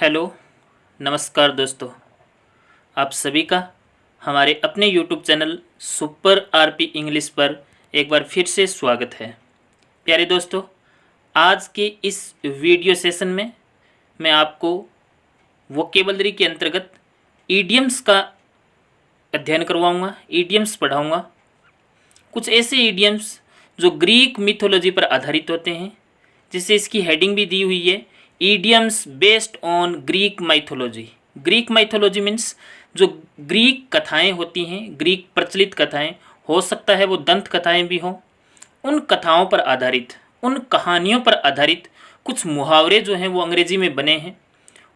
Hello, नमस्कार दोस्तों। आप सभी का हमारे अपने YouTube channel super RP English पर एक बार फिर से स्वागत है। प्यारे दोस्तों, आज के इस वीडियो सेशन में मैं आपको वोकेबलरी के अंतर्गत ईडियम्स का अध्ययन करवाऊंगा, ईडियम्स पढ़ाऊंगा। कुछ ऐसे ईडियम्स जो ग्रीक मिथोलॉजी पर आधारित होते हैं, जिससे इसकी हेडिंग भी दी हुई है, idioms based on Greek mythology. Greek mythology means जो ग्रीक कथाएं होती हैं, ग्रीक प्रचलित कथाएं, हो सकता है वो दंत कथाएं भी हों, उन कथाओं पर आधारित, उन कहानियों पर आधारित कुछ मुहावरे जो हैं वो अंग्रेजी में बने हैं।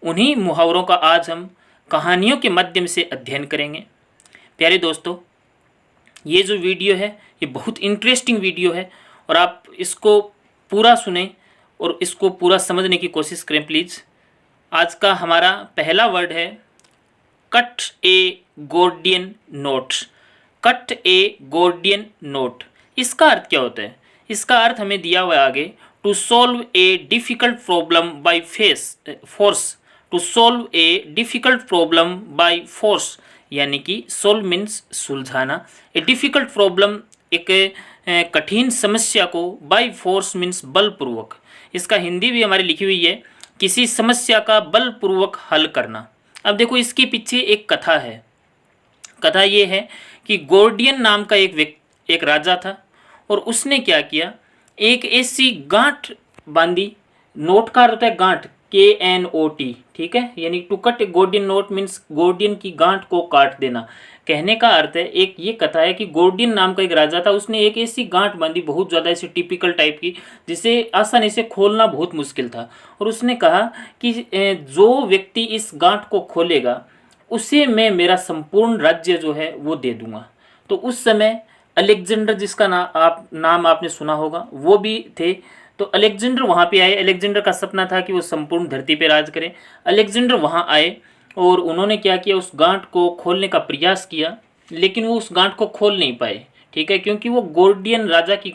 उन्हीं मुहावरों का आज हम कहानियों के माध्यम से अध्ययन करेंगे। प्यारे दोस्तों, ये जो वीडियो है ये बहुत इंटरेस्टिंग वीडियो है और आप इसको पूरा सुने और इसको पूरा समझने की कोशिश करें प्लीज़। आज का हमारा पहला वर्ड है cut a Gordian note. Cut a Gordian note, इसका अर्थ क्या होता है? इसका अर्थ हमें दिया हुआ है आगे, to solve a difficult problem by force. To solve a difficult problem by force, यानी कि सोल्व मीन्स सुलझाना, ए डिफ़िकल्ट प्रॉब्लम एक कठिन समस्या को, बाय फोर्स मीन्स बलपूर्वक। इसका हिंदी भी हमारी लिखी हुई है, किसी समस्या का बलपूर्वक हल करना। अब देखो, इसके पीछे एक कथा है। कथा ये है कि गोर्डियन नाम का एक राजा था और उसने क्या किया, एक ऐसी गांठ बांधी। नोट का अर्थ होता है गांठ, KNOT, ठीक है, यानी to cut a Gordian knot means Gordian की गांठ को काट देना। कहने का अर्थ है, एक ये कथा है कि गोर्डियन नाम का एक राजा था, उसने एक ऐसी गांठ बांधी, बहुत ज़्यादा ऐसी टिपिकल टाइप की, जिसे आसानी से खोलना बहुत मुश्किल था। और उसने कहा कि जो व्यक्ति इस गांठ को खोलेगा उसे मैं मेरा संपूर्ण राज्य जो है वो दे दूंगा। तो उस समय अलेक्जेंडर, जिसका नाम आपने सुना होगा, वो भी थे। तो अलेक्जेंडर वहाँ पे आए। अलेक्जेंडर का सपना था कि वो संपूर्ण धरती पे राज करें। अलेक्जेंडर वहाँ आए और उन्होंने क्या किया, उस गांठ को खोलने का प्रयास किया, लेकिन वो उस गांठ को खोल नहीं पाए, ठीक है, क्योंकि वो गोर्डियन राजा की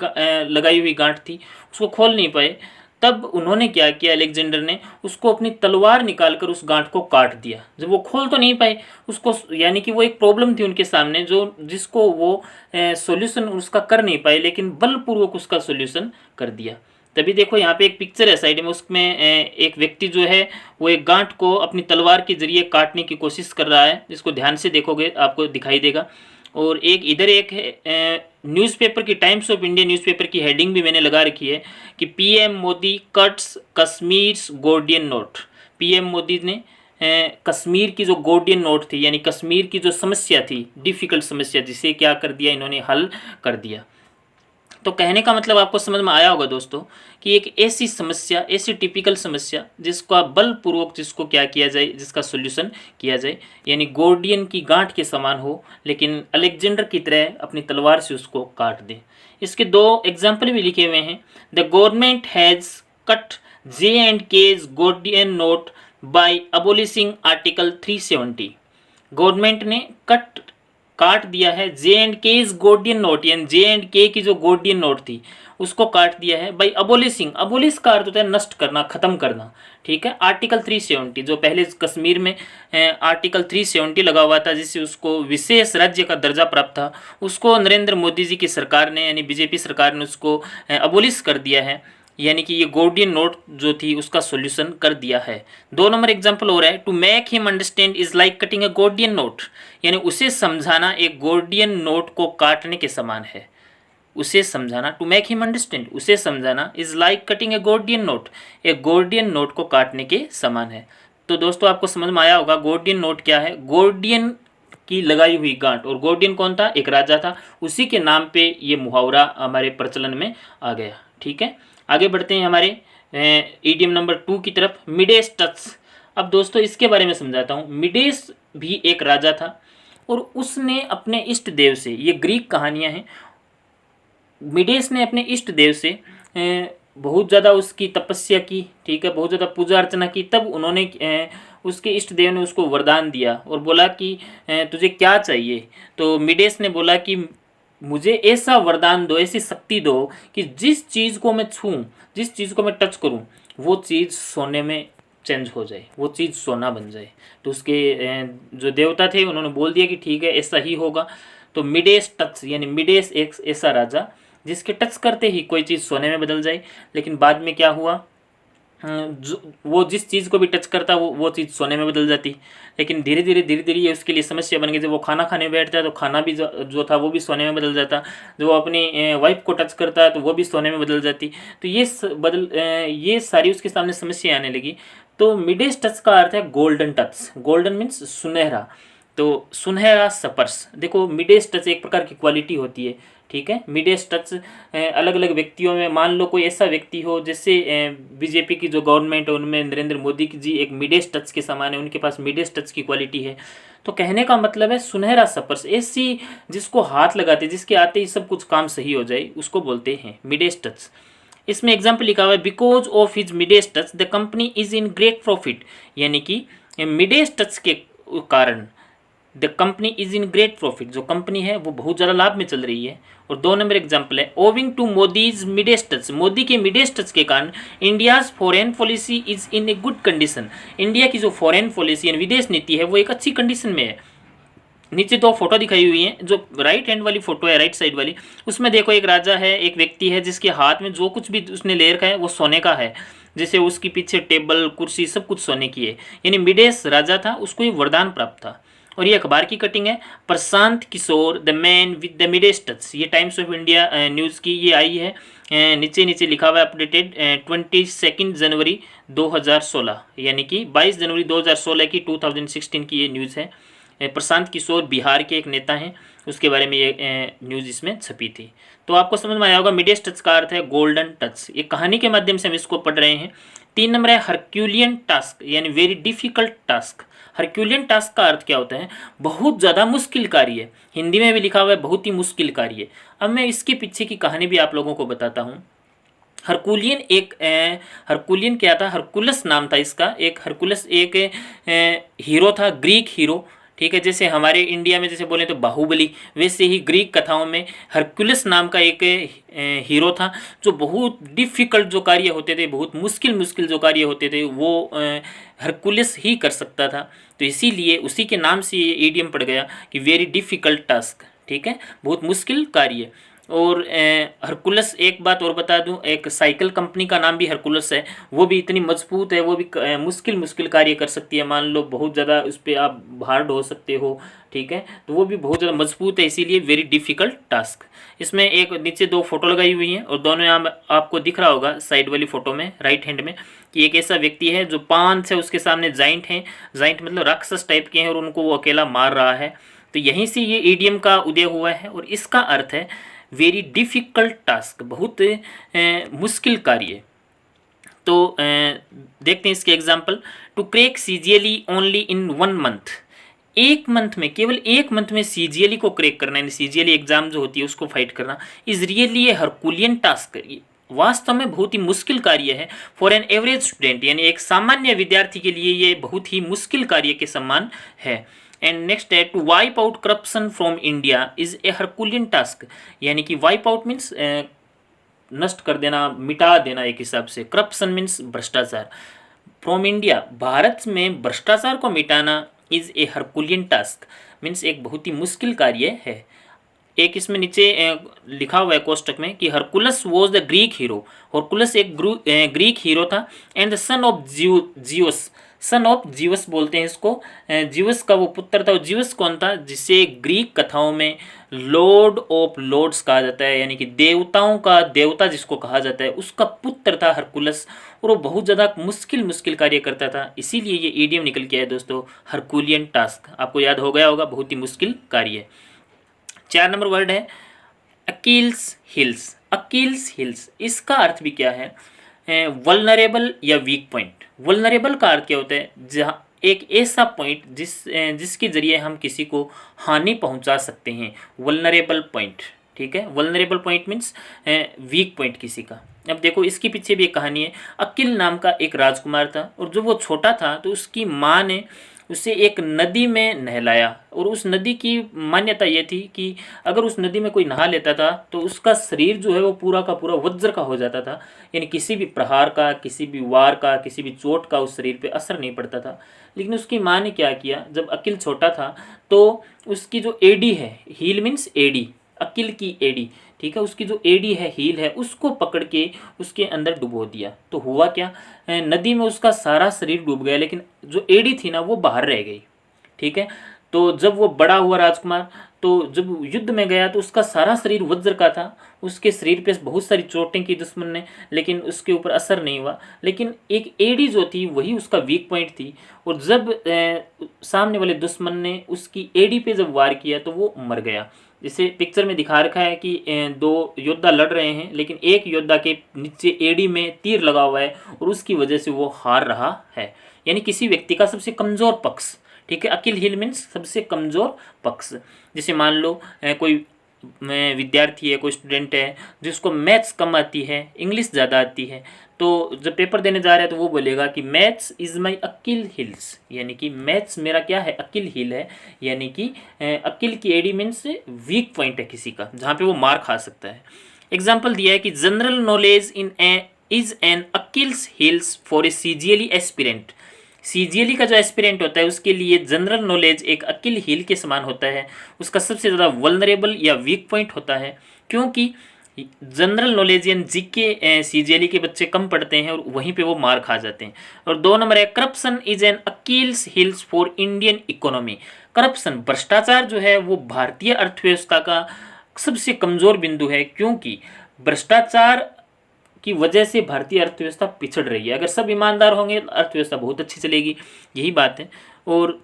लगाई हुई गांठ थी, उसको खोल नहीं पाए। तब उन्होंने क्या किया, अलेक्जेंडर ने उसको अपनी तलवार निकालकर उस गांठ को काट दिया। जब वो खोल तो नहीं पाए उसको, यानी कि वो एक प्रॉब्लम थी उनके सामने जिसको वो सॉल्यूशन उसका कर नहीं पाए, लेकिन बलपूर्वक उसका सॉल्यूशन कर दिया। तभी देखो यहाँ पे एक पिक्चर है साइड में, उसमें एक व्यक्ति जो है वो एक गांठ को अपनी तलवार के जरिए काटने की कोशिश कर रहा है। जिसको ध्यान से देखोगे आपको दिखाई देगा। और एक इधर एक न्यूज़पेपर की, टाइम्स ऑफ इंडिया न्यूज़पेपर की हेडिंग भी मैंने लगा रखी है कि PM Modi cuts Kashmir Gordian knot. PM Modi ने कश्मीर की जो गोर्डियन नोट थी, यानी कश्मीर की जो समस्या थी, डिफ़िकल्ट समस्या, जिसे क्या कर दिया, इन्होंने हल कर दिया। तो कहने का मतलब आपको समझ में आया होगा दोस्तों कि एक ऐसी समस्या, ऐसी टिपिकल समस्या जिसका बलपूर्वक, जिसको क्या किया जाए, जिसका सॉल्यूशन किया जाए, यानी गोर्डियन की गांठ के समान हो, लेकिन अलेक्जेंडर की तरह अपनी तलवार से उसको काट दे। इसके दो एग्जाम्पल भी लिखे हुए हैं। The government has cut J&K's Gordian knot by abolishing article 370। Government ने काट दिया है J&K's गोर्डियन नोट, यानी J&K की जो गोर्डियन नोट थी उसको काट दिया है बाई अबोलिशिंग। अबोलिश का अर्थ होता है नष्ट करना, खत्म करना, ठीक है। आर्टिकल 370, जो पहले कश्मीर में आर्टिकल 370 लगा हुआ था, जिससे उसको विशेष राज्य का दर्जा प्राप्त था, उसको नरेंद्र मोदी जी की सरकार ने, यानी BJP सरकार ने उसको अबोलिश कर दिया है, यानी कि ये गोर्डियन नोट जो थी उसका सॉल्यूशन कर दिया है। 2 नंबर एग्जांपल हो रहा है, to make him understand is like cutting a Gordian knot, यानी उसे समझाना एक गोर्डियन नोट को काटने के समान है। उसे समझाना, टू मेक हिम अंडरस्टैंड, उसे समझाना, is like cutting a Gordian knot, एक गोर्डियन नोट को काटने के समान है। तो दोस्तों आपको समझ में आया होगा गोर्डियन नोट क्या है। गोर्डियन की लगाई हुई गांठ, और गोर्डियन कौन था, एक राजा था, उसी के नाम पे ये मुहावरा हमारे प्रचलन में आ गया, ठीक है। आगे बढ़ते हैं हमारे ईडियम नंबर 2 की तरफ, मिडेस टच। अब दोस्तों इसके बारे में समझाता हूँ। मिडेस भी एक राजा था और उसने अपने इष्ट देव से, ये ग्रीक कहानियाँ हैं, मिडेस ने अपने इष्ट देव से बहुत ज़्यादा उसकी तपस्या की, ठीक है, बहुत ज़्यादा पूजा अर्चना की। तब उन्होंने उसके इष्ट देव ने उसको वरदान दिया और बोला कि तुझे क्या चाहिए। तो मिडेस ने बोला कि मुझे ऐसा वरदान दो, ऐसी शक्ति दो कि जिस चीज़ को मैं छूँ, जिस चीज़ को मैं टच करूँ, वो चीज़ सोने में चेंज हो जाए, वो चीज़ सोना बन जाए। तो उसके जो देवता थे उन्होंने बोल दिया कि ठीक है ऐसा ही होगा। तो मिडेस टच यानी मिडेस एक ऐसा राजा जिसके टच करते ही कोई चीज़ सोने में बदल जाए। लेकिन बाद में क्या हुआ, वो जिस चीज़ को भी टच करता वो चीज़ सोने में बदल जाती। लेकिन धीरे धीरे ये उसके लिए समस्या बन गई। जब वो खाना खाने बैठता है तो खाना भी जो था वो भी सोने में बदल जाता। जो वो अपनी वाइफ को टच करता है तो वो भी सोने में बदल जाती। तो ये सारी उसके सामने समस्या आने लगी। तो मिडेस टच का अर्थ है गोल्डन टच। गोल्डन मीन्स सुनहरा। तो सुनहरा स्पर्श, देखो मिडेस टच एक प्रकार की क्वालिटी होती है, ठीक है। मिडेस टच अलग अलग व्यक्तियों में, मान लो कोई ऐसा व्यक्ति हो जैसे बीजेपी की जो गवर्नमेंट है उनमें नरेंद्र मोदी जी एक मिडेस टच के समान है, उनके पास मिडेस टच की क्वालिटी है। तो कहने का मतलब है सुनहरा स्पर्श, ऐसी जिसको हाथ लगाते जिसके आते ही सब कुछ काम सही हो जाए उसको बोलते हैं मिडेस टच। इसमें एग्जाम्पल लिखा हुआ है, because of his Midas touch the company is in great profit. यानी कि मिडेस टच के कारण the company is in great profit, जो कंपनी है वो बहुत ज़्यादा लाभ में चल रही है। और 2 नंबर एग्जाम्पल है, owing to Modi's Midas touch, Modi के मिडेस टच के कारण India's foreign policy is in a good condition. India की जो फॉरेन पॉलिसी यानी विदेश नीति है वो एक अच्छी कंडीशन में है। नीचे 2 फोटो दिखाई हुई है, जो राइट हैंड वाली फोटो है, राइट साइड वाली, उसमें देखो एक राजा है, एक व्यक्ति है जिसके हाथ में जो कुछ भी उसने ले रखा है वो सोने का है। जैसे उसकी पीछे टेबल कुर्सी सब कुछ सोने की है, यानी मिडेस राजा था, उसको ये वरदान प्राप्त था। और ये अखबार की कटिंग है, Prashant Kishor the man with the Midas touch. ये टाइम्स ऑफ इंडिया न्यूज़ की ये आई है। नीचे लिखा हुआ है अपडेटेड 22 जनवरी 2016, यानी कि 22 जनवरी 2016 की 2016 की ये न्यूज़ है। प्रशांत किशोर बिहार के एक नेता हैं, उसके बारे में ये न्यूज़ इसमें छपी थी। तो आपको समझ में आया होगा मिडेस टच का अर्थ है गोल्डन टच। ये कहानी के माध्यम से हम इसको पढ़ रहे हैं। 3 नंबर है हरक्यूलियन टास्क, यानी very difficult task. Herculean task का अर्थ क्या होता है, बहुत ज़्यादा मुश्किल कार्य। हिंदी में भी लिखा हुआ है बहुत ही मुश्किल कार्य। अब मैं इसके पीछे की कहानी भी आप लोगों को बताता हूँ। हरकुलियन क्या था, हरकुलस नाम था इसका। एक हरकुलस एक हीरो था, ग्रीक हीरो, ठीक है। जैसे हमारे इंडिया में जैसे बोले तो बाहुबली, वैसे ही ग्रीक कथाओं में हरकुलस नाम का एक हीरो था, जो बहुत डिफ़िकल्ट जो कार्य होते थे, बहुत मुश्किल जो कार्य होते थे वो हरकुलस ही कर सकता था। तो इसीलिए उसी के नाम से ये ईडियम पड़ गया कि वेरी डिफ़िकल्ट टास्क, ठीक है, बहुत मुश्किल कार्य। और हरकुलस, एक बात और बता दूं, एक साइकिल कंपनी का नाम भी हरकुलस है। वो भी इतनी मजबूत है, वो भी मुश्किल कार्य कर सकती है। मान लो बहुत ज़्यादा उस पर आप भार ढो सकते हो, ठीक है, तो वो भी बहुत ज़्यादा मजबूत है, इसीलिए वेरी डिफ़िकल्ट टास्क। इसमें एक नीचे 2 फोटो लगाई हुई हैं और दोनों आपको दिख रहा होगा साइड वाली फ़ोटो में राइट हैंड में कि एक ऐसा व्यक्ति है जो 5 है, उसके सामने जाइंट हैं, जाइंट मतलब राक्षस टाइप के हैं, और उनको वो अकेला मार रहा है। तो यहीं से ये ईडियम का उदय हुआ है और इसका अर्थ है वेरी डिफ़िकल्ट टास्क, बहुत मुश्किल कार्य। तो देखते हैं इसके example. To crack CGLE only in 1 month, 1 month में, केवल 1 मंथ में सीजीएलई को क्रैक करना, यानी सीजीएलई एग्जाम जो होती है उसको फाइट करना, is really a Herculean task, वास्तव में बहुत ही मुश्किल कार्य है। फॉर एन एवरेज स्टूडेंट, यानी एक सामान्य विद्यार्थी के लिए ये बहुत ही मुश्किल कार्य के समान है। एंड नेक्स्ट है, to wipe out corruption from India is a Herculean task, यानी कि वाइप आउट मीन्स नष्ट कर देना, मिटा देना एक हिसाब से। करप्शन मीन्स भ्रष्टाचार। फ्रॉम इंडिया, भारत में भ्रष्टाचार को मिटाना is a Herculean task means एक बहुत ही मुश्किल कार्य है। एक इसमें नीचे लिखा हुआ है कोष्टक में कि Hercules was the Greek hero, Hercules एक ग्रीक हीरो था, and the son of Zeus, son of जीवस बोलते हैं इसको, जीवस का वो पुत्र था। जीवस कौन था, जिसे ग्रीक कथाओं में लॉर्ड ऑफ लॉर्ड्स कहा जाता है, यानी कि देवताओं का देवता जिसको कहा जाता है, उसका पुत्र था हरकुलस, और वो बहुत ज़्यादा मुश्किल कार्य करता था। इसीलिए ये ईडियम निकल के आया दोस्तों, हरकुलियन टास्क। आपको याद हो गया होगा, बहुत ही मुश्किल कार्य। 4 नंबर वर्ड है अकील्स हिल्स। अकील्स हिल्स, इसका अर्थ भी क्या है, वल्नरेबल या वीक पॉइंट। वल्नरेबल का अर्थ क्या होता है, जहाँ एक ऐसा पॉइंट जिसके जरिए हम किसी को हानि पहुंचा सकते हैं, वल्नरेबल पॉइंट, ठीक है। Vulnerable point means weak point किसी का। अब देखो इसके पीछे भी एक कहानी है। अकील नाम का एक राजकुमार था, और जब वो छोटा था तो उसकी माँ ने उसे एक नदी में नहलाया। और उस नदी की मान्यता ये थी कि अगर उस नदी में कोई नहा लेता था तो उसका शरीर जो है वो पूरा का पूरा वज्र का हो जाता था, यानी किसी भी प्रहार का, किसी भी वार का, किसी भी चोट का उस शरीर पे असर नहीं पड़ता था। लेकिन उसकी माँ ने क्या किया, जब अकिल छोटा था तो उसकी जो एडी है, हील मीन्स एडी, अकिल की एडी, ठीक है, उसकी जो एडी है, हील है, उसको पकड़ के उसके अंदर डुबो दिया। तो हुआ क्या, नदी में उसका सारा शरीर डूब गया लेकिन जो एडी थी ना वो बाहर रह गई, ठीक है। तो जब वो बड़ा हुआ राजकुमार, तो जब युद्ध में गया तो उसका सारा शरीर वज्र का था, उसके शरीर पे बहुत सारी चोटें की दुश्मन ने, लेकिन उसके ऊपर असर नहीं हुआ। लेकिन एक एडी जो थी वही उसका वीक पॉइंट थी, और जब सामने वाले दुश्मन ने उसकी एडी पे जब वार किया तो वो मर गया। जैसे पिक्चर में दिखा रखा है कि दो योद्धा लड़ रहे हैं, लेकिन एक योद्धा के नीचे एडी में तीर लगा हुआ है और उसकी वजह से वो हार रहा है। यानी किसी व्यक्ति का सबसे कमज़ोर पक्ष, ठीक है, अकिल हील मीन्स सबसे कमज़ोर पक्ष। जैसे मान लो कोई विद्यार्थी है, कोई स्टूडेंट है जिसको मैथ्स कम आती है, इंग्लिश ज़्यादा आती है, तो जब पेपर देने जा रहा है तो वो बोलेगा कि maths is my Akil hills, यानी कि मैथ्स मेरा क्या है, अकिल हिल है। यानी कि अकिल की एडी मीन्स वीक पॉइंट है किसी का, जहाँ पे वो मार खा सकता है। एग्जाम्पल दिया है कि general knowledge is an Achilles heels for a CGLE aspirant. CGLE का जो एस्पिरेंट होता है उसके लिए जनरल नॉलेज एक अकिल हील के समान होता है, उसका सबसे ज़्यादा वल्नरेबल या वीक पॉइंट होता है, क्योंकि जनरल नॉलेज यानी जीके सीजीएलई के बच्चे कम पढ़ते हैं और वहीं पे वो मार खा जाते हैं। और 2 नंबर है corruption is an Achilles heels for Indian economy. Corruption, भ्रष्टाचार जो है वो भारतीय अर्थव्यवस्था का सबसे कमज़ोर बिंदु है, क्योंकि भ्रष्टाचार की वजह से भारतीय अर्थव्यवस्था पिछड़ रही है। अगर सब ईमानदार होंगे तो अर्थव्यवस्था बहुत अच्छी चलेगी, यही बात है। और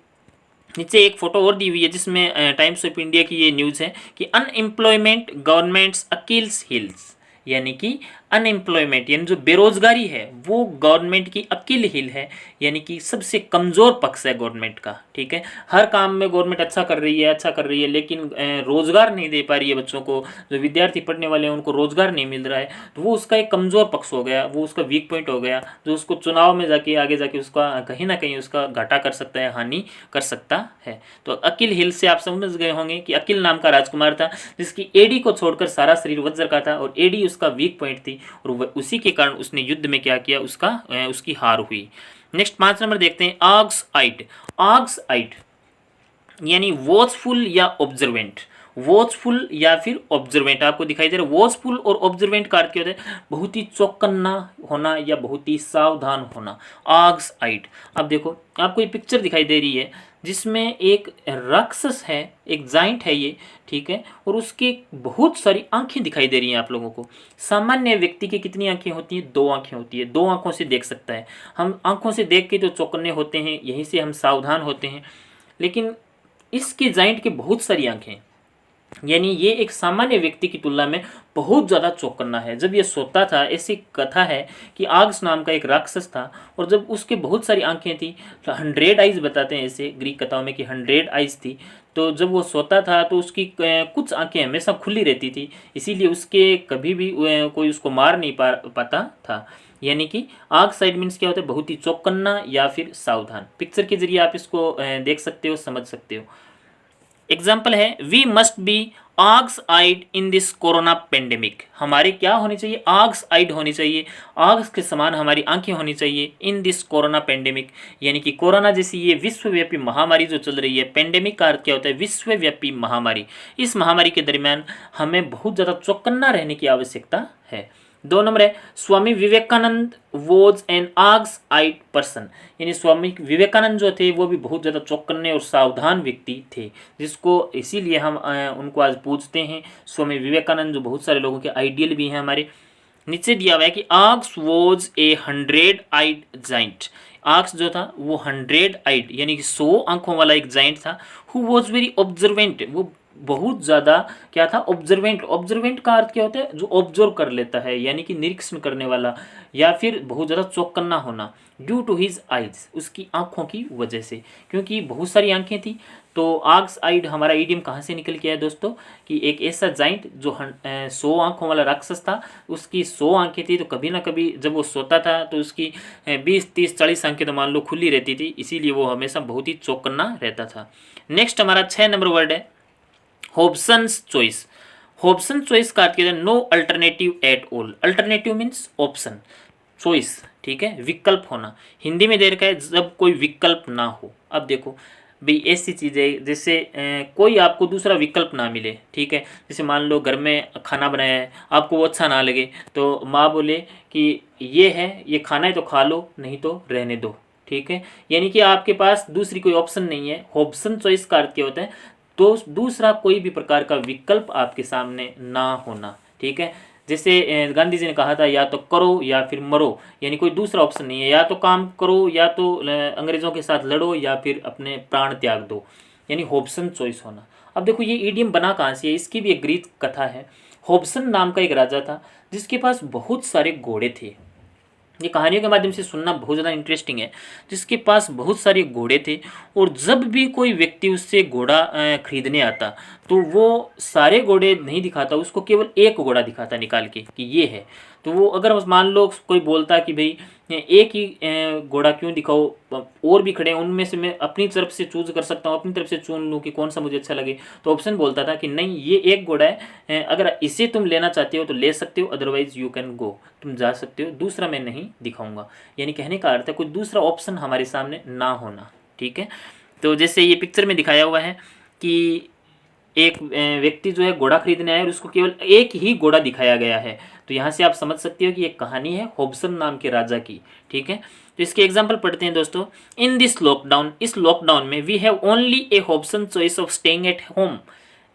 नीचे एक फोटो और दी हुई है जिसमें टाइम्स ऑफ इंडिया की ये न्यूज़ है कि अनएम्प्लॉयमेंट गवर्नमेंट्स अकील्स हिल्स, यानी कि अनएम्प्लॉयमेंट यानी जो बेरोजगारी है वो गवर्नमेंट की अकिल हिल है, यानी कि सबसे कमज़ोर पक्ष है गवर्नमेंट का, ठीक है। हर काम में गवर्नमेंट अच्छा कर रही है, लेकिन रोज़गार नहीं दे पा रही है बच्चों को, जो विद्यार्थी पढ़ने वाले हैं उनको रोज़गार नहीं मिल रहा है, तो वो उसका एक कमज़ोर पक्ष हो गया, वो उसका वीक पॉइंट हो गया, जो उसको चुनाव में जाके आगे जाके उसका कहीं ना कहीं उसका घाटा कर सकता है, हानि कर सकता है। तो अकिल हिल से आप समझ गए होंगे कि अकिल नाम का राजकुमार था जिसकी एडी को छोड़कर सारा शरीर वज्र का था और एडी उसका वीक पॉइंट थी, और उसी के कारण उसने युद्ध में क्या किया, उसकी हार हुई। नेक्स्ट 5 नंबर देखते हैं, आग्स आइट। आग्स आइट यानी वॉचफुल या ऑब्जर्वेंट, वॉचफुल या फिर ऑब्जर्वेंट आपको दिखाई दे रहा है। वॉचफुल और ऑब्जर्वेंट का अर्थ क्या होता है, बहुत ही चौकन्ना होना या बहुत ही सावधान होना। आग्स आइट, अब देखो आपको ये पिक्चर दिखाई दे रही है जिसमें एक राक्षस है, एक जाइंट है ये, ठीक है, और उसकी बहुत सारी आंखें दिखाई दे रही हैं आप लोगों को। सामान्य व्यक्ति की कितनी आंखें होती हैं, 2 आंखें होती है, 2 आंखों से देख सकता है। हम आंखों से देख के तो चौकन्ने होते हैं, यहीं से हम सावधान होते हैं, लेकिन इसके जाइंट के बहुत सारी आंखें, यानी ये एक सामान्य व्यक्ति की तुलना में बहुत ज़्यादा चौकन्ना है। जब ये सोता था, ऐसी कथा है कि आग्स नाम का एक राक्षस था और जब उसके बहुत सारी आंखें थी, 100 आइज़ बताते हैं ऐसे ग्रीक कथाओं में कि 100 आइज़ थी, तो जब वो सोता था तो उसकी कुछ आंखें हमेशा खुली रहती थी, इसीलिए उसके कभी भी कोई उसको मार नहीं पाता था। यानी कि आग साइड मीन्स क्या होता है, बहुत ही चौकन्ना या फिर सावधान। पिक्चर के जरिए आप इसको देख सकते हो, समझ सकते हो। एग्जाम्पल है, we must be Argus eyed in this corona pandemic. हमारे क्या होनी चाहिए, आग्स आइड होनी चाहिए, आग्स के समान हमारी आंखें होनी चाहिए इन दिस कोरोना पेंडेमिक, यानी कि कोरोना जैसी ये विश्वव्यापी महामारी जो चल रही है। पेंडेमिक का अर्थ क्या होता है, विश्वव्यापी महामारी। इस महामारी के दरमियान हमें बहुत ज़्यादा चौकन्ना रहने की आवश्यकता है। 2 नंबर है, Swami Vivekananda was an Argus eyed person, यानी स्वामी विवेकानंद जो थे वो भी बहुत ज़्यादा चौकन्ने और सावधान व्यक्ति थे, जिसको इसीलिए हम उनको आज पूजते हैं, स्वामी विवेकानंद, जो बहुत सारे लोगों के आइडियल भी हैं हमारे। नीचे दिया हुआ है कि आग्स वॉज ए 100 आइड जाइंट। आग्स जो था वो 100 आइड यानी कि 100 आंखों वाला एक जाइंट था। हु वॉज वेरी ऑब्जर्वेंट, वो बहुत ज़्यादा क्या था, ऑब्जर्वेंट। ऑब्जर्वेंट का अर्थ क्या होता है, जो ऑब्जर्व कर लेता है, यानी कि निरीक्षण करने वाला, या फिर बहुत ज़्यादा चौकन्ना होना। ड्यू टू हिज आइज, उसकी आंखों की वजह से, क्योंकि बहुत सारी आंखें थी। तो आग्स आइड हमारा इडियम कहाँ से निकल के आया दोस्तों, कि एक ऐसा जाइंट जो 100 आंखों वाला राक्षस था, उसकी 100 आंखें थी, तो कभी ना कभी जब वो सोता था तो उसकी 20, 30, 40 आंखें तो मान लो खुली रहती थी, इसीलिए वो हमेशा बहुत ही चौकन्ना रहता था। नेक्स्ट हमारा 6 नंबर वर्ड है हॉब्सन्स चॉइस। हॉब्सन चॉइस का अर्थ क्या है, no alternative at all. Alternative means option, choice, ठीक है, विकल्प होना। हिंदी में दे रखा है जब कोई विकल्प ना हो। अब देखो भाई ऐसी चीज़ है जैसे कोई आपको दूसरा विकल्प ना मिले, ठीक है, जैसे मान लो घर में खाना बनाया है, आपको वो अच्छा ना लगे, तो माँ बोले कि ये है, ये खाना है तो खा लो, नहीं तो रहने दो, ठीक है, यानी कि आपके पास दूसरी कोई ऑप्शन नहीं है। हॉब्सन चॉइस का अर्थ क्या होता है, तो दूसरा कोई भी प्रकार का विकल्प आपके सामने ना होना, ठीक है। जैसे गांधी जी ने कहा था या तो करो या फिर मरो, यानी कोई दूसरा ऑप्शन नहीं है, या तो काम करो, या तो अंग्रेजों के साथ लड़ो, या फिर अपने प्राण त्याग दो, यानी हॉब्सन चॉइस होना। अब देखो ये ईडियम बना कहाँ से है, इसकी भी एक ग्रीक कथा है। हॉब्सन नाम का एक राजा था जिसके पास बहुत सारे घोड़े थे। ये कहानियों के माध्यम से सुनना बहुत ज़्यादा इंटरेस्टिंग है। जिसके पास बहुत सारे घोड़े थे, और जब भी कोई व्यक्ति उससे घोड़ा खरीदने आता, तो वो सारे घोड़े नहीं दिखाता, उसको केवल एक घोड़ा दिखाता निकाल के कि ये है। तो वो अगर मान लो कोई बोलता कि भाई एक ही घोड़ा क्यों दिखाओ, और भी खड़े हैं, उनमें से मैं अपनी तरफ से चूज कर सकता हूँ, अपनी तरफ से चुन लूँ कि कौन सा मुझे अच्छा लगे। तो ऑप्शन बोलता था कि नहीं, ये एक घोड़ा है, अगर इसे तुम लेना चाहते हो तो ले सकते हो, अदरवाइज यू कैन गो, तुम जा सकते हो, दूसरा मैं नहीं दिखाऊंगा। यानी कहने का अर्थ है कोई दूसरा ऑप्शन हमारे सामने ना होना, ठीक है। तो जैसे ये पिक्चर में दिखाया हुआ है कि एक व्यक्ति जो है घोड़ा खरीदने आया और उसको केवल एक ही घोड़ा दिखाया गया है। तो यहाँ से आप समझ सकते हो कि एक कहानी है हॉब्सन नाम के राजा की, ठीक है। तो इसके एग्जाम्पल पढ़ते हैं दोस्तों। इन दिस लॉकडाउन, इस लॉकडाउन में we have only a Hobson choice of staying at home.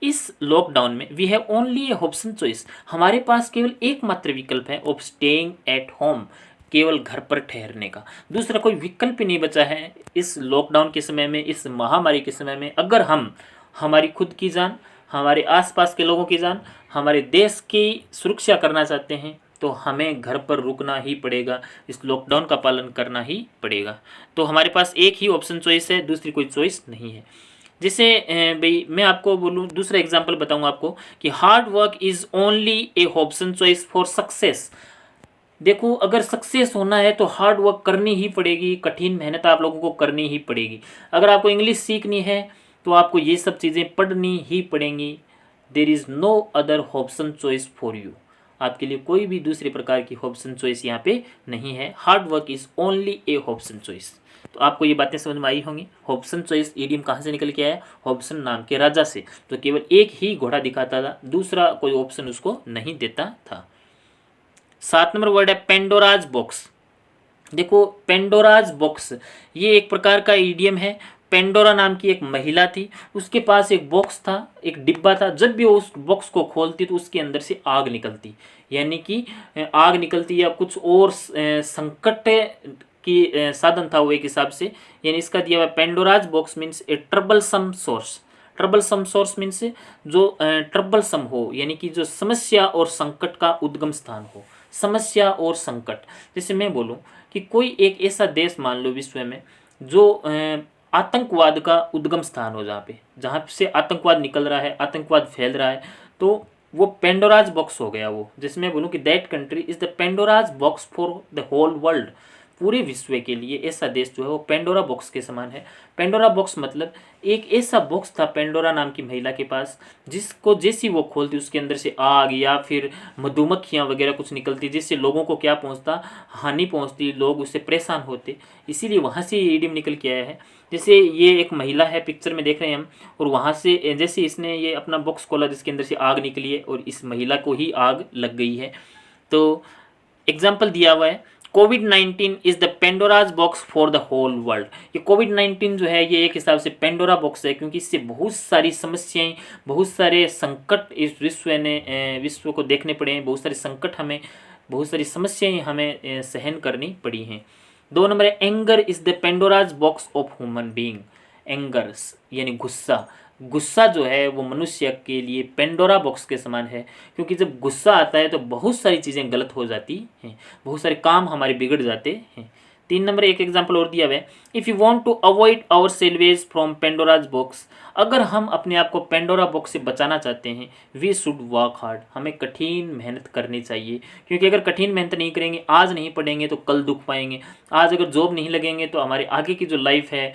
इस लॉकडाउन में we have only a Hobson choice, हमारे पास केवल एकमात्र विकल्प है ऑफ स्टेइंग एट होम, केवल घर पर ठहरने का। दूसरा कोई विकल्प ही नहीं बचा है इस लॉकडाउन के समय में, इस महामारी के समय में। अगर हम हमारी खुद की जान, हमारे आसपास के लोगों की जान, हमारे देश की सुरक्षा करना चाहते हैं, तो हमें घर पर रुकना ही पड़ेगा, इस लॉकडाउन का पालन करना ही पड़ेगा। तो हमारे पास एक ही ऑप्शन चॉइस है, दूसरी कोई चॉइस नहीं है। जैसे भाई मैं आपको बोलूँ, दूसरा एग्जांपल बताऊंगा आपको कि hard work is only A option choice for success. देखो अगर सक्सेस होना है तो हार्ड वर्क करनी ही पड़ेगी, कठिन मेहनत आप लोगों को करनी ही पड़ेगी। अगर आपको इंग्लिश सीखनी है तो आपको ये सब चीज़ें पढ़नी ही पड़ेंगी। There is no other option choice for you, आपके लिए कोई भी दूसरे प्रकार की ऑप्शन चॉइस यहाँ पे नहीं है। Hard work is only A option choice. तो आपको ये बातें समझ में आई होंगी। हॉब्सन चॉइस इडियम कहाँ से निकल के आया, हॉब्सन नाम के राजा से, तो केवल एक ही घोड़ा दिखाता था, दूसरा कोई ऑप्शन उसको नहीं देता था। 7 नंबर वर्ड है पेंडोराज बॉक्स। देखो पेंडोराज बॉक्स ये एक प्रकार का इडियम है। पेंडोरा नाम की एक महिला थी, उसके पास एक बॉक्स था, एक डिब्बा था। जब भी वो उस बॉक्स को खोलती तो उसके अंदर से आग निकलती, यानी कि आग निकलती या कुछ और संकट की साधन था वो एक हिसाब से। यानी इसका दिया हुआ Pandora's box means a troublesome source. Troublesome source means जो ट्रबलसम हो, यानी कि जो समस्या और संकट का उद्गम स्थान हो। समस्या और संकट, जैसे मैं बोलूं कि कोई एक ऐसा देश मान लो विश्व में जो आतंकवाद का उद्गम स्थान हो, जहाँ से आतंकवाद निकल रहा है, आतंकवाद फैल रहा है, तो वो पेंडोराज बॉक्स हो गया वो। जिसमें बोलूँ कि that country is the Pandora's box for the whole world. पूरे विश्व के लिए ऐसा देश जो है वो पेंडोरा बॉक्स के समान है। पेंडोरा बॉक्स मतलब एक ऐसा बॉक्स था पेंडोरा नाम की महिला के पास, जिसको जैसी वो खोलती उसके अंदर से आग या फिर मधुमक्खियाँ वगैरह कुछ निकलती, जिससे लोगों को क्या पहुँचता, हानि पहुँचती, लोग उससे परेशान होते। इसीलिए वहाँ से ये इडियम निकल के आया है। जैसे ये एक महिला है, पिक्चर में देख रहे हैं हम, और वहाँ से जैसे इसने ये अपना बॉक्स खोला जिसके अंदर से आग निकली है, और इस महिला को ही आग लग गई है। तो एग्जाम्पल दिया हुआ है कोविड-19 is the Pandora's box for the whole world. ये कोविड-19 जो है ये एक हिसाब से पेंडोरा बॉक्स है, क्योंकि इससे बहुत सारी समस्याएं, बहुत सारे संकट इस विश्व को देखने पड़े हैं। बहुत सारे संकट हमें, बहुत सारी समस्याएं हमें सहन करनी पड़ी हैं। 2 नंबर है anger is the Pandora's box of human being. Angers यानी गुस्सा, गुस्सा जो है वो मनुष्य के लिए पेंडोरा बॉक्स के समान है, क्योंकि जब गुस्सा आता है तो बहुत सारी चीज़ें गलत हो जाती हैं, बहुत सारे काम हमारे बिगड़ जाते हैं। 3 नंबर एक एग्जाम्पल और दिया हुआ है, if you want to avoid our salvage from Pandora's box, अगर हम अपने आप को पेंडोरा बॉक्स से बचाना चाहते हैं, वी शुड वर्क हार्ड, हमें कठिन मेहनत करनी चाहिए, क्योंकि अगर कठिन मेहनत नहीं करेंगे, आज नहीं पढ़ेंगे तो कल दुख पाएंगे, आज अगर जॉब नहीं लगेंगे तो हमारे आगे की जो लाइफ है,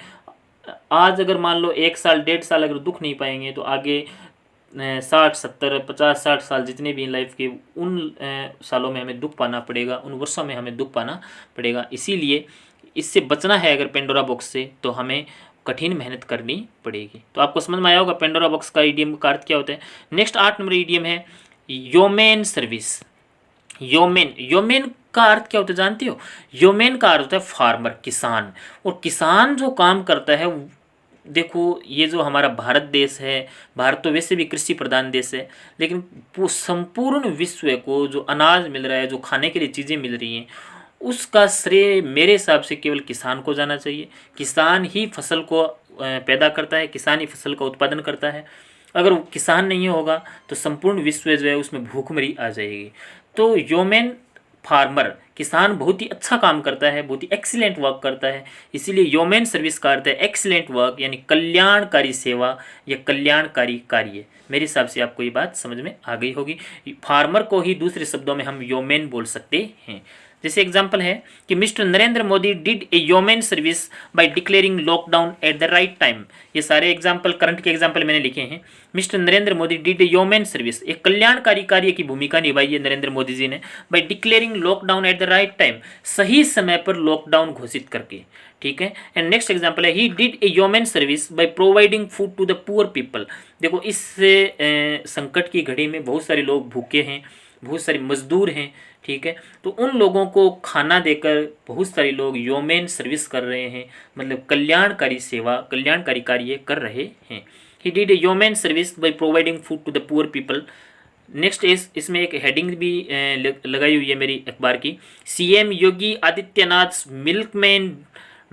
आज अगर मान लो 1 साल 1.5 साल अगर दुख नहीं पाएंगे तो आगे 60 70 50 60 साल जितने भी लाइफ के उन सालों में हमें दुख पाना पड़ेगा, उन वर्षों में हमें दुख पाना पड़ेगा। इसीलिए इससे बचना है अगर पेंडोरा बॉक्स से, तो हमें कठिन मेहनत करनी पड़ेगी। तो आपको समझ में आया होगा पेंडोरा बॉक्स का ईडियम का अर्थ क्या होता है। नेक्स्ट 8 नंबर ईडियम है योमेन सर्विस। योमेन, योमेन का अर्थ क्या होता है जानते हो? योमेन का अर्थ होता है फार्मर, किसान। और किसान जो काम करता है, देखो ये जो हमारा भारत देश है, भारत तो वैसे भी कृषि प्रधान देश है, लेकिन संपूर्ण विश्व को जो अनाज मिल रहा है, जो खाने के लिए चीज़ें मिल रही हैं, उसका श्रेय मेरे हिसाब से केवल किसान को जाना चाहिए। किसान ही फसल को पैदा करता है, किसान ही फसल का उत्पादन करता है। अगर किसान नहीं होगा तो संपूर्ण विश्व जो है उसमें भूखमरी आ जाएगी। तो योमेन फार्मर, किसान बहुत ही अच्छा काम करता है, बहुत ही एक्सीलेंट वर्क करता है, इसीलिए योमेन सर्विस का अर्थ है एक्सीलेंट वर्क, यानी कल्याणकारी सेवा या कल्याणकारी कार्य। मेरे हिसाब से आपको ये बात समझ में आ गई होगी। फार्मर को ही दूसरे शब्दों में हम योमेन बोल सकते हैं। जैसे एग्जाम्पल है कि Mister Narendra Modi did a yeoman service by declaring lockdown at the right time. ये सारे एग्जाम्पल करंट के एग्जाम्पल मैंने लिखे हैं। Mister Narendra Modi did a yeoman service, एक कल्याणकारी कार्य की भूमिका निभाई है नरेंद्र मोदी जी ने, by declaring lockdown at the right time, सही समय पर लॉकडाउन घोषित करके। ठीक है। एंड नेक्स्ट एग्जाम्पल है he did a yeoman service by providing food to the poor people. देखो इस संकट की घड़ी में बहुत सारे लोग भूखे हैं, बहुत सारे मजदूर हैं। ठीक है। तो उन लोगों को खाना देकर बहुत सारे लोग योमेन सर्विस कर रहे हैं, मतलब कल्याणकारी सेवा, कल्याणकारी कार्य कर रहे हैं। He did a yeoman service by providing food to the poor people. Next इसमें एक हेडिंग भी लगाई हुई है मेरी अखबार की, CM Yogi Adityanath milkman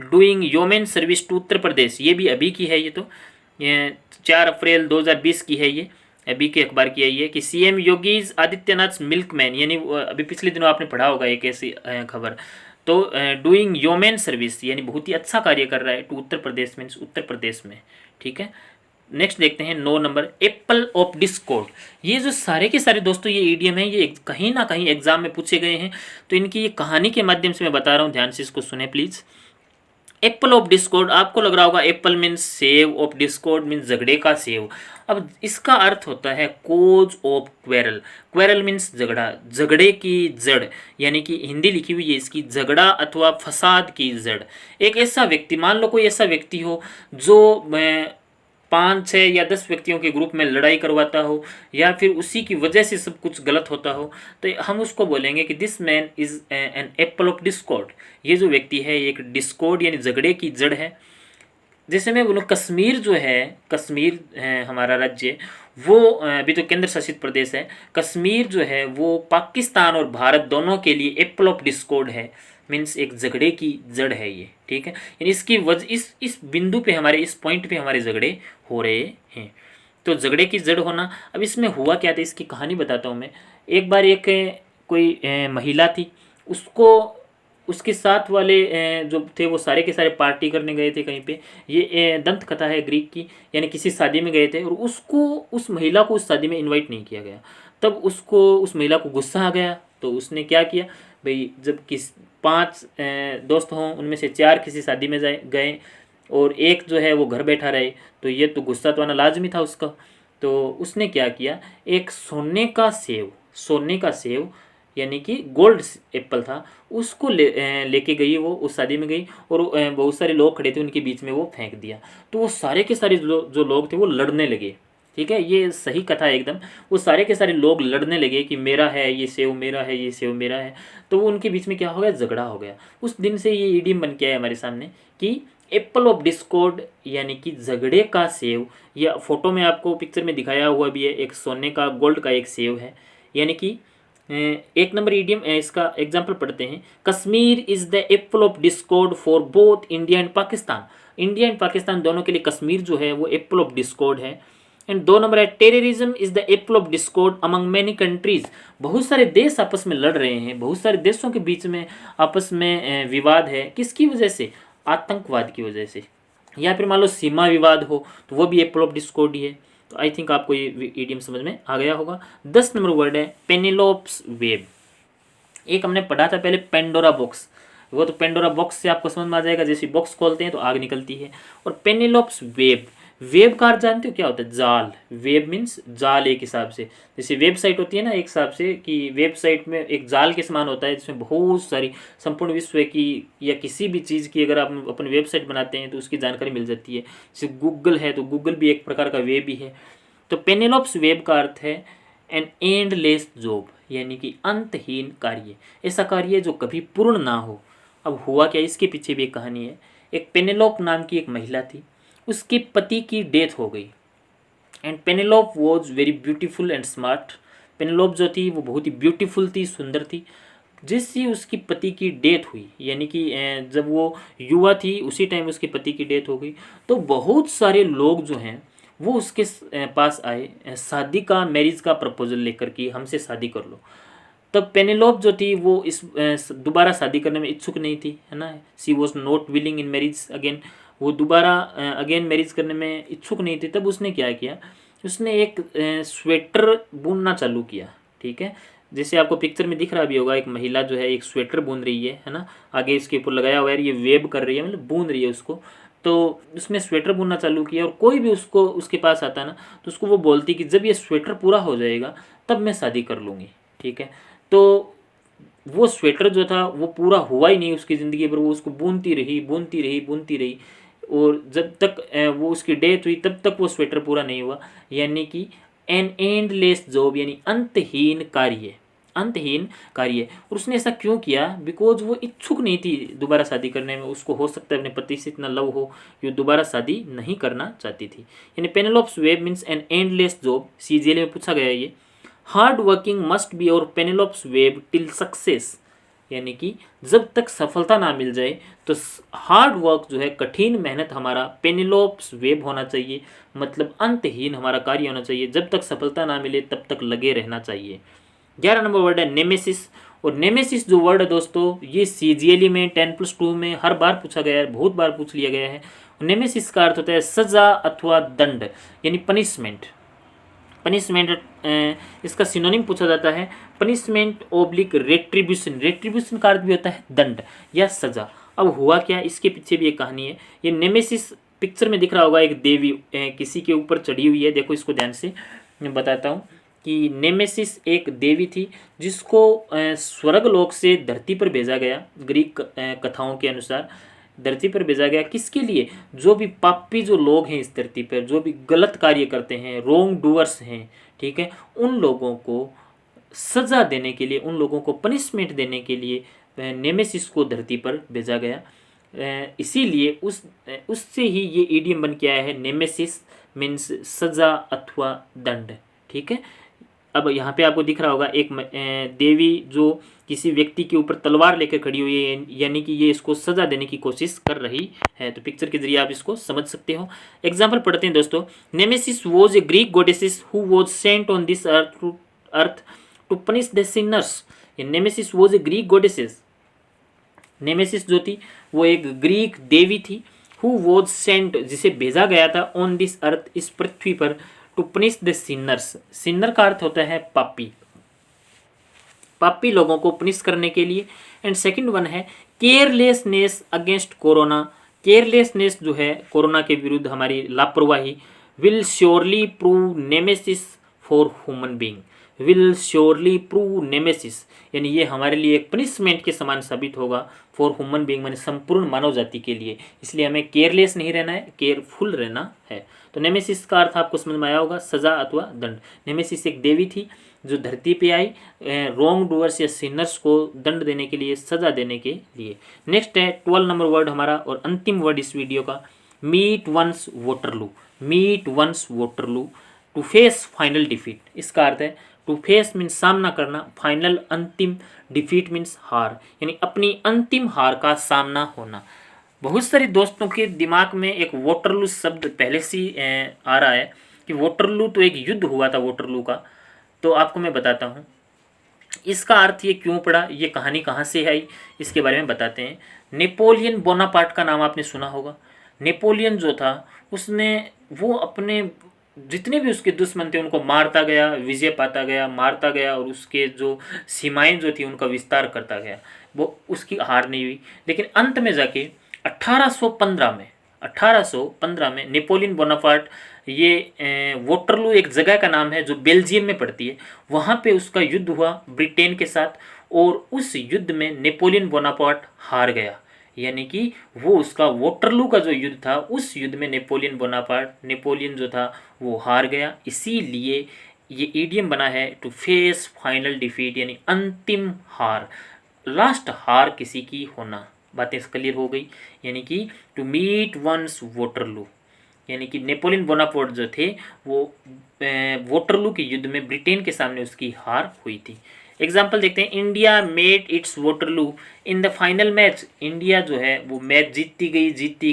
doing yeoman service to Uttar Pradesh. ये भी अभी की है, ये 4 अप्रैल 2020 की है, ये अभी के अखबार की है कि सीएम योगी आदित्यनाथ मिल्कमैन, यानी अभी पिछले दिनों आपने पढ़ा होगा एक ऐसी खबर। तो डूइंग योमेन सर्विस यानी बहुत ही अच्छा कार्य कर रहा है टू उत्तर प्रदेश में, उत्तर प्रदेश में। ठीक है। नेक्स्ट देखते हैं 9 नंबर एप्पल ऑफ डिस्कॉर्ड। ये जो सारे के सारे दोस्तों ये ईडियम है, ये कहीं ना कहीं एग्जाम में पूछे गए हैं, तो इनकी ये कहानी के माध्यम से मैं बता रहा हूँ, ध्यान से इसको सुने प्लीज। एप्पल ऑफ डिस्कॉर्ड, आपको लग रहा होगा एप्पल मीन्स सेव, ऑफ डिस्कॉर्ड मीन्स झगड़े का सेव। अब इसका अर्थ होता है cause of quarrel. Quarrel means झगड़ा, झगड़े की जड़, यानी कि हिंदी लिखी हुई है इसकी झगड़ा अथवा फसाद की जड़। एक ऐसा व्यक्ति, मान लो कोई ऐसा व्यक्ति हो जो 5 6 या 10 व्यक्तियों के ग्रुप में लड़ाई करवाता हो, या फिर उसी की वजह से सब कुछ गलत होता हो, तो हम उसको बोलेंगे कि this man is an apple of Discord. ये जो व्यक्ति है एक डिस्कॉर्ड यानी झगड़े की जड़ है। जैसे मैं बोलूँ कश्मीर जो है, कश्मीर है हमारा राज्य, वो अभी तो केंद्र शासित प्रदेश है, कश्मीर जो है वो पाकिस्तान और भारत दोनों के लिए एप्पल ऑफ डिस्कॉर्ड है, मीन्स एक झगड़े की जड़ है ये। ठीक है। यानी इसकी वजह इस बिंदु पे हमारे, इस पॉइंट पे हमारे झगड़े हो रहे हैं। तो झगड़े की जड़ होना, अब इसमें हुआ क्या था इसकी कहानी बताता हूँ मैं। एक बार एक कोई महिला थी, उसको उसके साथ वाले जो थे वो सारे के सारे पार्टी करने गए थे कहीं पे। ये दंत कथा है ग्रीक की, यानी किसी शादी में गए थे और उसको, उस महिला को उस शादी में इनवाइट नहीं किया गया। तब उसको, उस महिला को गुस्सा आ गया, तो उसने क्या किया भाई, जब 5 दोस्त हों उनमें से 4 किसी शादी में गए और एक जो है वो घर बैठा रहे, तो ये तो गुस्सा तो आना लाजमी था उसका। तो उसने क्या किया, एक सोने का सेव यानी कि गोल्ड एप्पल था, उसको लेके गई, वो उस शादी में गई और बहुत सारे लोग खड़े थे उनके बीच में वो फेंक दिया। तो वो सारे के सारे जो लोग थे वो लड़ने लगे। ठीक है, ये सही कथा है एकदम। वो सारे के सारे लोग लड़ने लगे कि मेरा है ये सेव, मेरा है ये सेव, मेरा है। तो उनके बीच में क्या हो गया, झगड़ा हो गया। उस दिन से ये ईडियम बन के आया हमारे सामने कि एप्पल ऑफ डिस्कॉर्ड यानी कि झगड़े का सेव। या फोटो में आपको पिक्चर में दिखाया हुआ भी है, एक सोने का, गोल्ड का एक सेव है। यानी कि 1 नंबर ईडियम, इसका एग्जाम्पल पढ़ते हैं। Kashmir is the Apple of Discord for both India and Pakistan. India and Pakistan दोनों के लिए कश्मीर जो है वो एप्पल ऑफ डिस्कॉर्ड है। एंड 2 नंबर है terrorism is the Apple of Discord among many countries. बहुत सारे देश आपस में लड़ रहे हैं, बहुत सारे देशों के बीच में आपस में विवाद है। किसकी वजह से? आतंकवाद की वजह से, या फिर मान लो सीमा विवाद हो तो वो भी एप्पल ऑफ डिस्कॉर्ड ही है। तो आई थिंक आपको ये इडियम समझ में आ गया होगा। 10 नंबर वर्ड है पेनिलोप्स वेब। एक हमने पढ़ा था पहले पेंडोरा बॉक्स, वो तो पेंडोरा बॉक्स से आपको समझ में आ जाएगा, जैसे बॉक्स खोलते हैं तो आग निकलती है। और पेनिलोप्स वेब, वेब का अर्थ जानते हो क्या होता है? जाल। वेब मीन्स जाल, एक हिसाब से जैसे वेबसाइट होती है ना, एक हिसाब से कि वेबसाइट में एक जाल के समान होता है जिसमें बहुत सारी संपूर्ण विश्व की या किसी भी चीज़ की अगर आप अपनी वेबसाइट बनाते हैं तो उसकी जानकारी मिल जाती है। जैसे गूगल है तो गूगल भी एक प्रकार का वेब ही है। तो पेनिलोप्स वेब का अर्थ है एन एंडलेस जॉब, यानी कि अंतहीन कार्य, ऐसा कार्य जो कभी पूर्ण ना हो। अब हुआ क्या, इसके पीछे भी एक कहानी है। एक पेनेलोप नाम की एक महिला थी, उसके पति की डेथ हो गई। And Penelope was very beautiful and smart. Penelope जो थी वो बहुत ही ब्यूटीफुल थी, सुंदर थी। जिससे उसकी पति की डेथ हुई, यानी कि जब वो युवा थी उसी टाइम उसके पति की डेथ हो गई, तो बहुत सारे लोग जो हैं वो उसके पास आए शादी का, मैरिज का प्रपोजल लेकर कि हमसे शादी कर लो। तब पेनेलोप जो थी वो इस दोबारा शादी करने में इच्छुक नहीं थी, है ना। She was not willing in marriage again, वो दोबारा अगेन मैरिज करने में इच्छुक नहीं थी। तब उसने क्या किया, उसने एक स्वेटर बुनना चालू किया। ठीक है, जैसे आपको पिक्चर में दिख रहा भी होगा, एक महिला जो है एक स्वेटर बुन रही है ना, आगे इसके ऊपर लगाया हुआ है, ये वेब कर रही है, मतलब बुन रही है उसको। तो उसने स्वेटर बुनना चालू किया और कोई भी उसको उसके पास आता ना तो उसको वो बोलती कि जब ये स्वेटर पूरा हो जाएगा तब मैं शादी कर लूँगी। ठीक है, तो वो स्वेटर जो था वो पूरा हुआ ही नहीं उसकी ज़िंदगी भर, वो उसको बुनती रही बुनती रही बुनती रही, और जब तक वो उसकी डेथ हुई तब तक वो स्वेटर पूरा नहीं हुआ। यानी कि एन एंडलेस जॉब, यानी अंतहीन कार्य, अंतहीन कार्य। और उसने ऐसा क्यों किया? बिकॉज वो इच्छुक नहीं थी दोबारा शादी करने में। उसको हो सकता है अपने पति से इतना लव हो कि वो दोबारा शादी नहीं करना चाहती थी। यानी Penelope's web means an endless job. CGL में पूछा गया है ये। हार्ड वर्किंग मस्ट बी और पेनेलोप्स वेब टिल सक्सेस, यानी कि जब तक सफलता ना मिल जाए तो हार्ड वर्क जो है, कठिन मेहनत हमारा पेनिलोप्स वेब होना चाहिए, मतलब अंतहीन हमारा कार्य होना चाहिए। जब तक सफलता ना मिले तब तक लगे रहना चाहिए। 11 नंबर वर्ड है नेमेसिस। और नेमेसिस जो वर्ड है दोस्तों, ये सीजीएलई में 10+2 में हर बार पूछा गया है, बहुत बार पूछ लिया गया है। नेमेसिस का अर्थ होता है सजा अथवा दंड, यानी पनिशमेंट। पनिशमेंट इसका सिनोनिम पूछा जाता है पनिशमेंट ओब्लिक रेट्रीब्यूशन। रेट्रीब्यूशन का अर्थ भी होता है दंड या सजा। अब हुआ क्या, इसके पीछे भी एक कहानी है। ये नेमेसिस पिक्चर में दिख रहा होगा, एक देवी किसी के ऊपर चढ़ी हुई है। देखो इसको ध्यान से मैं बताता हूँ कि नेमेसिस एक देवी थी जिसको स्वर्गलोक से धरती पर भेजा गया। ग्रीक कथाओं के अनुसार धरती पर भेजा गया किसके लिए? जो भी पापी जो लोग हैं इस धरती पर, जो भी गलत कार्य करते हैं, रोंग डूअर्स हैं, ठीक है, उन लोगों को सजा देने के लिए, उन लोगों को पनिशमेंट देने के लिए नेमेसिस को धरती पर भेजा गया। इसीलिए उससे ही ये इडियम बन के आया है, नेमेसिस मीन्स सजा अथवा दंड। ठीक है, अब यहाँ पे आपको दिख रहा होगा एक देवी जो किसी व्यक्ति के ऊपर तलवार लेकर खड़ी हुई है, यानी कि ये इसको सजा देने की कोशिश कर रही है। तो पिक्चर के जरिए आप इसको समझ सकते हो। एग्जाम्पल पढ़ते हैं दोस्तों। Nemesis was a Greek goddesses who was sent on this earth to punish the sinners. Nemesis was a Greek goddesses. Nemesis जो थी वो एक ग्रीक देवी थी। हु वॉज सेंट, जिसे भेजा गया था, ऑन दिस अर्थ, इस पृथ्वी पर, to punish the sinners. Sinner का अर्थ होता है पापी, पापी लोगों को पनिश करने के लिए। एंड सेकंड वन है केयरलेसनेस अगेंस्ट कोरोना। केयरलेसनेस जो है कोरोना के विरुद्ध हमारी लापरवाही, will surely prove nemesis for human being. Will surely prove nemesis, यानी ये हमारे लिए एक पनिशमेंट के समान साबित होगा फॉर ह्यूमन बीइंग, माने संपूर्ण मानव जाति के लिए। इसलिए हमें केयरलेस नहीं रहना है, केयरफुल रहना है। तो नेमेसिस का अर्थ आपको समझ में आया होगा, सजा अथवा दंड। नेमेसिस एक देवी थी जो धरती पे आई रॉन्ग डूअर्स या सिनर्स को दंड देने के लिए, सजा देने के लिए। नेक्स्ट है 12 नंबर वर्ड हमारा और अंतिम वर्ड इस वीडियो का, meet one's Waterloo. Meet one's Waterloo, to face final defeat. इसका अर्थ है टू फेस मीन्स सामना करना, फाइनल अंतिम, डिफीट मीन्स हार, यानी अपनी अंतिम हार का सामना होना। बहुत सारे दोस्तों के दिमाग में एक वाटरलू शब्द पहले से ही आ रहा है कि वाटरलू तो एक युद्ध हुआ था वाटरलू का। तो आपको मैं बताता हूँ इसका अर्थ ये क्यों पड़ा, ये कहानी कहाँ से आई, इसके बारे में बताते हैं। नेपोलियन बोनापार्ट का नाम आपने सुना होगा। नेपोलियन जो था उसने वो अपने जितने भी उसके दुश्मन थे उनको मारता गया, विजय पाता गया, मारता गया, और उसके जो सीमाएं जो थी उनका विस्तार करता गया। वो उसकी हार नहीं हुई, लेकिन अंत में जाके 1815 में नेपोलियन बोनापार्ट, ये वाटरलू एक जगह का नाम है जो बेल्जियम में पड़ती है, वहाँ पे उसका युद्ध हुआ ब्रिटेन के साथ, और उस युद्ध में नेपोलियन बोनापार्ट हार गया। यानी कि वो उसका वाटरलू का जो युद्ध था उस युद्ध में नेपोलियन जो था वो हार गया। इसीलिए ये ईडियम बना है टू फेस फाइनल डिफीट, यानी अंतिम हार, लास्ट हार किसी की होना। बातें क्लियर हो गई। यानी कि टू मीट वंस वाटरलू, यानी कि नेपोलियन बोनापार्ट जो थे वो वाटरलू के युद्ध में ब्रिटेन के सामने उसकी हार हुई थी। एग्जाम्पल देखते हैं, India made its Waterloo in the final match. India जो है वो मैच जीतती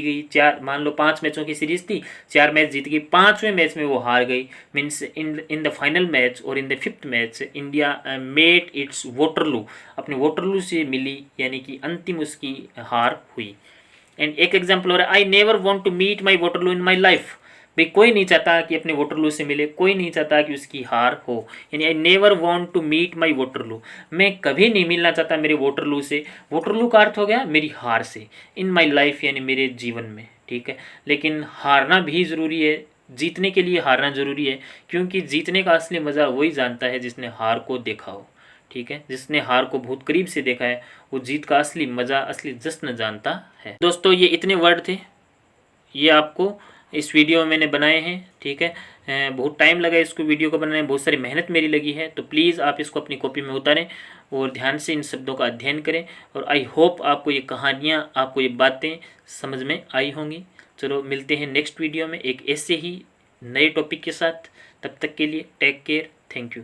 गई, चार, मान लो 5 मैचों की सीरीज थी, 4 मैच जीत गई, 5वें मैच में वो हार गई। Means in the final match और in the 5th match India made its Waterloo, अपने वाटरलू से मिली, यानी कि अंतिम उसकी हार हुई। एंड एक एग्जाम्पल हो रहा है, I never want to meet my Waterloo in my life. भाई कोई नहीं चाहता कि अपने वाटरलू से मिले, कोई नहीं चाहता कि उसकी हार हो, यानी I never want to meet my Waterloo, मैं कभी नहीं मिलना चाहता मेरे वाटरलू से। वाटरलू का अर्थ हो गया मेरी हार से, इन माई लाइफ यानी मेरे जीवन में, ठीक है। लेकिन हारना भी ज़रूरी है, जीतने के लिए हारना ज़रूरी है, क्योंकि जीतने का असली मज़ा वही जानता है जिसने हार को देखा हो, ठीक है। जिसने हार को बहुत करीब से देखा है वो जीत का असली मज़ा, असली जश्न जानता है। दोस्तों ये इतने वर्ड थे, ये आपको इस वीडियो में मैंने बनाए हैं, ठीक है। बहुत टाइम लगा इसको वीडियो को बनाने में, बहुत सारी मेहनत मेरी लगी है। तो प्लीज़ आप इसको अपनी कॉपी में उतारें और ध्यान से इन शब्दों का अध्ययन करें, और आई होप आपको ये कहानियाँ, आपको ये बातें समझ में आई होंगी। चलो मिलते हैं नेक्स्ट वीडियो में एक ऐसे ही नए टॉपिक के साथ। तब तक के लिए टेक केयर, थैंक यू।